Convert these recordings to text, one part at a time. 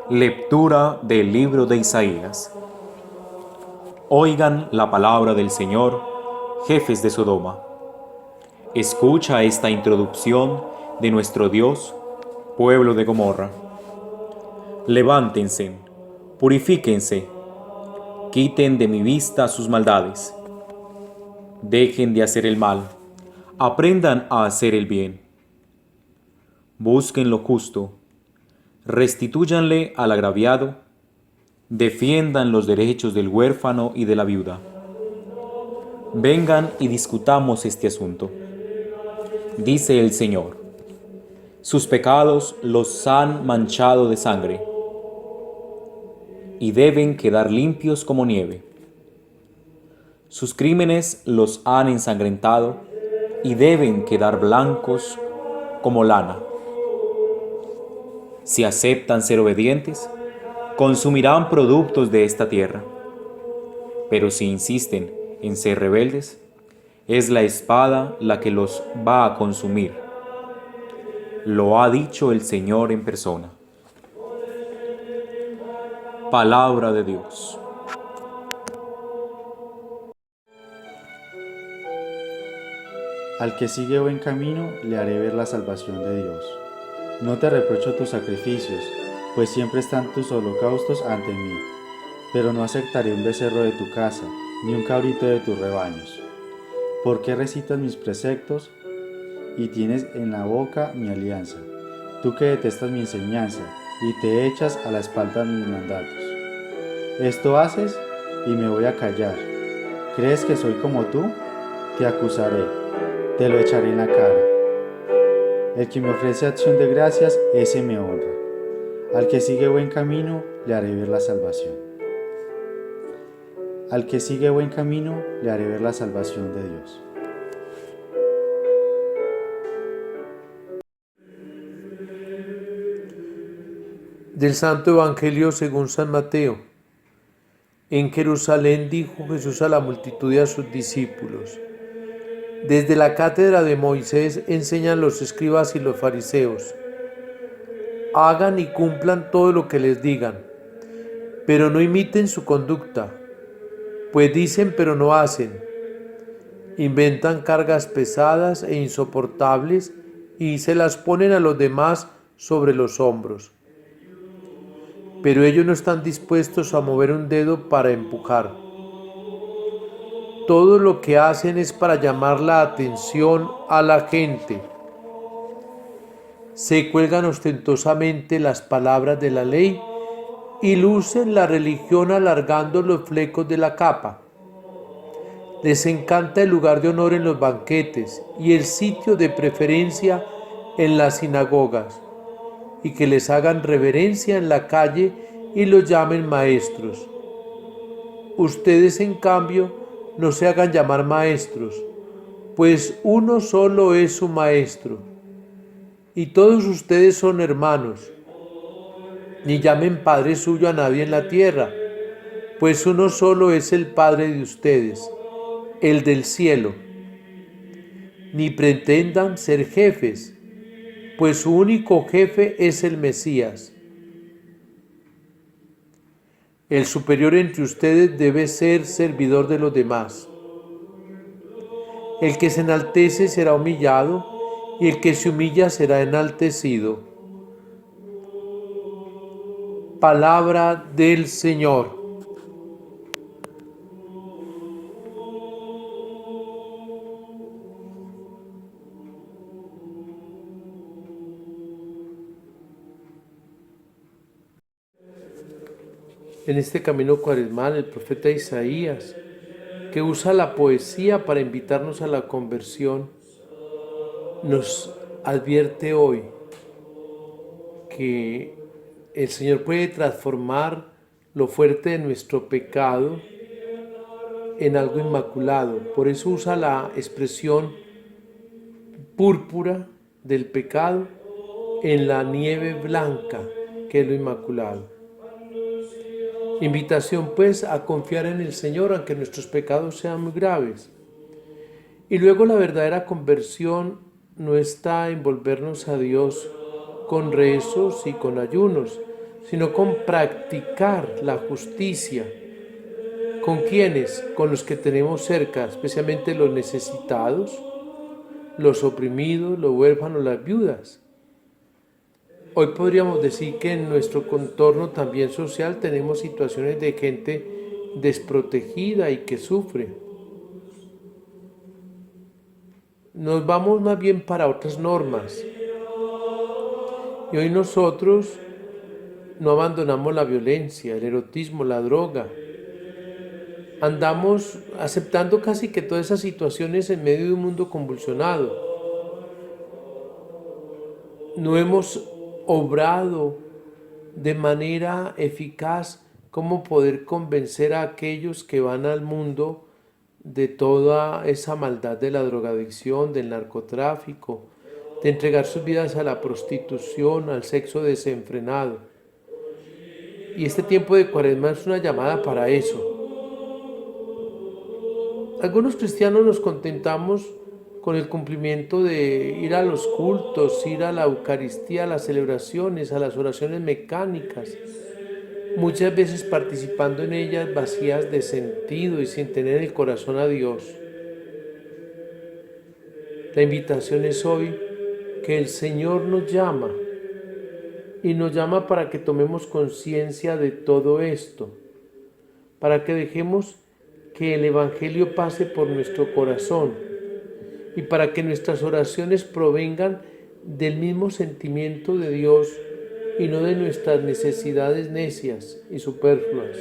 Lectura del libro de Isaías. Oigan la palabra del Señor, jefes de Sodoma. Escucha esta introducción de nuestro Dios, pueblo de Gomorra. Levántense, purifíquense, quiten de mi vista sus maldades. Dejen de hacer el mal, aprendan a hacer el bien. Busquen lo justo, restitúyanle al agraviado, defiendan los derechos del huérfano y de la viuda. Vengan y discutamos este asunto. Dice el Señor, sus pecados los han manchado de sangre y deben quedar limpios como nieve. Sus crímenes los han ensangrentado y deben quedar blancos como lana. Si aceptan ser obedientes, consumirán productos de esta tierra. Pero si insisten en ser rebeldes, es la espada la que los va a consumir. Lo ha dicho el Señor en persona. Palabra de Dios. Al que sigue buen camino, le haré ver la salvación de Dios. No te reprocho tus sacrificios, pues siempre están tus holocaustos ante mí. Pero no aceptaré un becerro de tu casa, ni un cabrito de tus rebaños. ¿Por qué recitas mis preceptos y tienes en la boca mi alianza? Tú que detestas mi enseñanza y te echas a la espalda mis mandatos. Esto haces y me voy a callar. ¿Crees que soy como tú? Te acusaré, te lo echaré en la cara. El que me ofrece acción de gracias, ese me honra. Al que sigue buen camino, le haré ver la salvación. Al que sigue buen camino, le haré ver la salvación de Dios. Del Santo Evangelio según San Mateo. En Jerusalén dijo Jesús a la multitud y a sus discípulos: desde la cátedra de Moisés enseñan los escribas y los fariseos. Hagan y cumplan todo lo que les digan, pero no imiten su conducta, pues dicen pero no hacen. Inventan cargas pesadas e insoportables y se las ponen a los demás sobre los hombros. Pero ellos no están dispuestos a mover un dedo para empujar. Todo lo que hacen es para llamar la atención a la gente. Se cuelgan ostentosamente las palabras de la ley y lucen la religión alargando los flecos de la capa. Les encanta el lugar de honor en los banquetes y el sitio de preferencia en las sinagogas, y que les hagan reverencia en la calle y los llamen maestros. Ustedes, en cambio, no se hagan llamar maestros, pues uno solo es su maestro, y todos ustedes son hermanos. Ni llamen Padre suyo a nadie en la tierra, pues uno solo es el Padre de ustedes, el del cielo. Ni pretendan ser jefes, pues su único jefe es el Mesías. El superior entre ustedes debe ser servidor de los demás. El que se enaltece será humillado, y el que se humilla será enaltecido. Palabra del Señor. En este camino cuaresmal, el profeta Isaías, que usa la poesía para invitarnos a la conversión, nos advierte hoy que el Señor puede transformar lo fuerte de nuestro pecado en algo inmaculado. Por eso usa la expresión púrpura del pecado en la nieve blanca, que es lo inmaculado. Invitación pues a confiar en el Señor aunque nuestros pecados sean muy graves. Y luego la verdadera conversión no está en volvernos a Dios con rezos y con ayunos, sino con practicar la justicia. ¿Con quiénes? Con los que tenemos cerca, especialmente los necesitados, los oprimidos, los huérfanos, las viudas. Hoy podríamos decir que en nuestro contorno también social tenemos situaciones de gente desprotegida y que sufre. Nos vamos más bien para otras normas. Y hoy nosotros no abandonamos la violencia, el erotismo, la droga. Andamos aceptando casi que todas esas situaciones en medio de un mundo convulsionado. No hemos obrado de manera eficaz cómo poder convencer a aquellos que van al mundo de toda esa maldad de la drogadicción, del narcotráfico, de entregar sus vidas a la prostitución, al sexo desenfrenado. Y este tiempo de Cuaresma es una llamada para eso. Algunos cristianos nos contentamos con el cumplimiento de ir a los cultos, ir a la Eucaristía, a las celebraciones, a las oraciones mecánicas, muchas veces participando en ellas vacías de sentido y sin tener en el corazón a Dios. La invitación es hoy que el Señor nos llama y nos llama para que tomemos conciencia de todo esto, para que dejemos que el Evangelio pase por nuestro corazón y para que nuestras oraciones provengan del mismo sentimiento de Dios y no de nuestras necesidades necias y superfluas.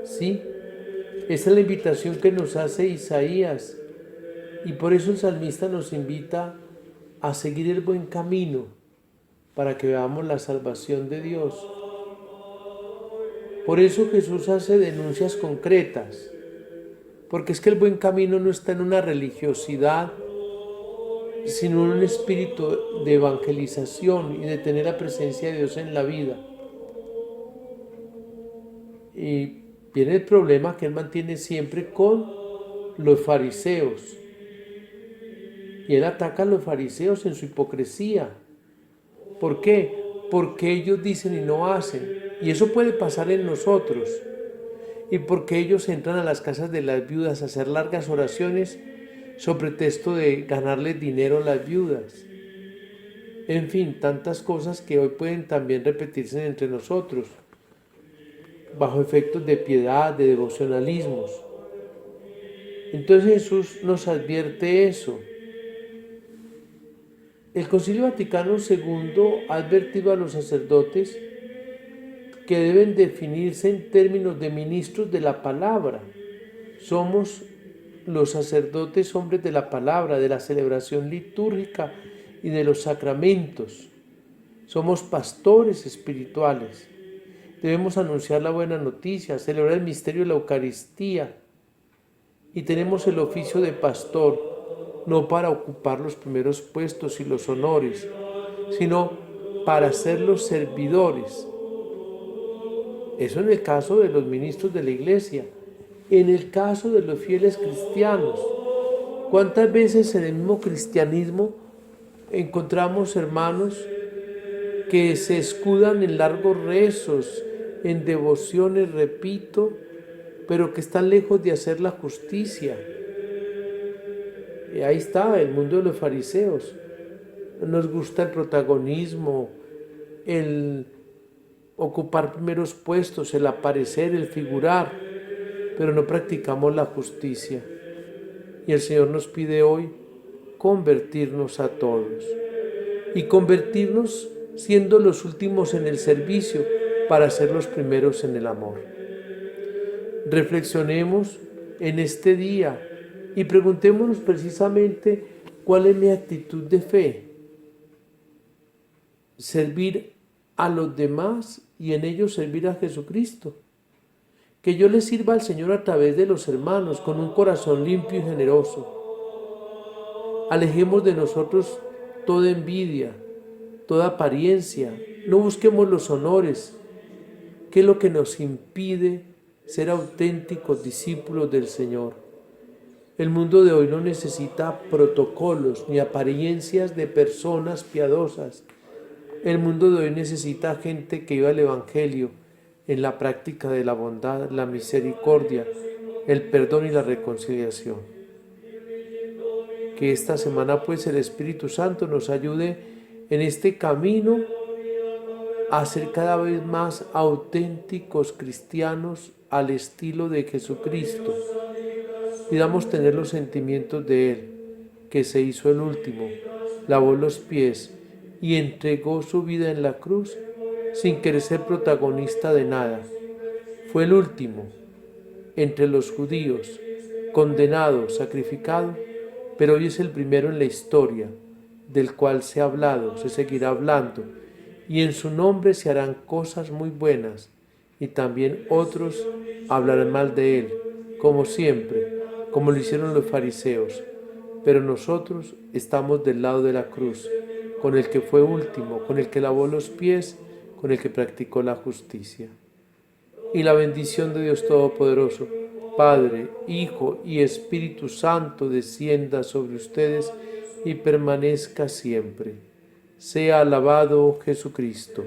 Sí, esa es la invitación que nos hace Isaías, y por eso el salmista nos invita a seguir el buen camino para que veamos la salvación de Dios. Por eso Jesús hace denuncias concretas, porque es que el buen camino no está en una religiosidad, sino en un espíritu de evangelización y de tener la presencia de Dios en la vida. Y viene el problema que él mantiene siempre con los fariseos. Y él ataca a los fariseos en su hipocresía. ¿Por qué? Porque ellos dicen y no hacen. Y eso puede pasar en nosotros. Y porque ellos entran a las casas de las viudas a hacer largas oraciones sobre pretexto de ganarles dinero a las viudas. En fin, tantas cosas que hoy pueden también repetirse entre nosotros, bajo efectos de piedad, de devocionalismos. Entonces Jesús nos advierte eso. El Concilio Vaticano II ha advertido a los sacerdotes que deben definirse en términos de ministros de la palabra. Somos los sacerdotes hombres de la palabra, de la celebración litúrgica y de los sacramentos. Somos pastores espirituales. Debemos anunciar la buena noticia, celebrar el misterio de la Eucaristía. Y tenemos el oficio de pastor, no para ocupar los primeros puestos y los honores, sino para ser los servidores. Eso en el caso de los ministros de la Iglesia. En el caso de los fieles cristianos, ¿cuántas veces en el mismo cristianismo encontramos hermanos que se escudan en largos rezos, en devociones, repito, pero que están lejos de hacer la justicia? Y ahí está el mundo de los fariseos. Nos gusta el protagonismo, el ocupar primeros puestos, el aparecer, el figurar, pero no practicamos la justicia. Y el Señor nos pide hoy convertirnos a todos y convertirnos siendo los últimos en el servicio para ser los primeros en el amor. Reflexionemos en este día y preguntémonos precisamente cuál es mi actitud de fe. Servir a los demás y en ellos servir a Jesucristo. Que yo le sirva al Señor a través de los hermanos con un corazón limpio y generoso. Alejemos de nosotros toda envidia, toda apariencia. No busquemos los honores, que es lo que nos impide ser auténticos discípulos del Señor. El mundo de hoy no necesita protocolos ni apariencias de personas piadosas. El mundo de hoy necesita gente que viva el Evangelio en la práctica de la bondad, la misericordia, el perdón y la reconciliación. Que esta semana pues el Espíritu Santo nos ayude en este camino a ser cada vez más auténticos cristianos al estilo de Jesucristo. Pidamos tener los sentimientos de Él, que se hizo el último, lavó los pies y entregó su vida en la cruz sin querer ser protagonista de nada. Fue el último entre los judíos, condenado, sacrificado, pero hoy es el primero en la historia, del cual se ha hablado, se seguirá hablando, y en su nombre se harán cosas muy buenas, y también otros hablarán mal de él, como siempre, como lo hicieron los fariseos. Pero nosotros estamos del lado de la cruz, con el que fue último, con el que lavó los pies, con el que practicó la justicia. Y la bendición de Dios Todopoderoso, Padre, Hijo y Espíritu Santo, descienda sobre ustedes y permanezca siempre. Sea alabado Jesucristo.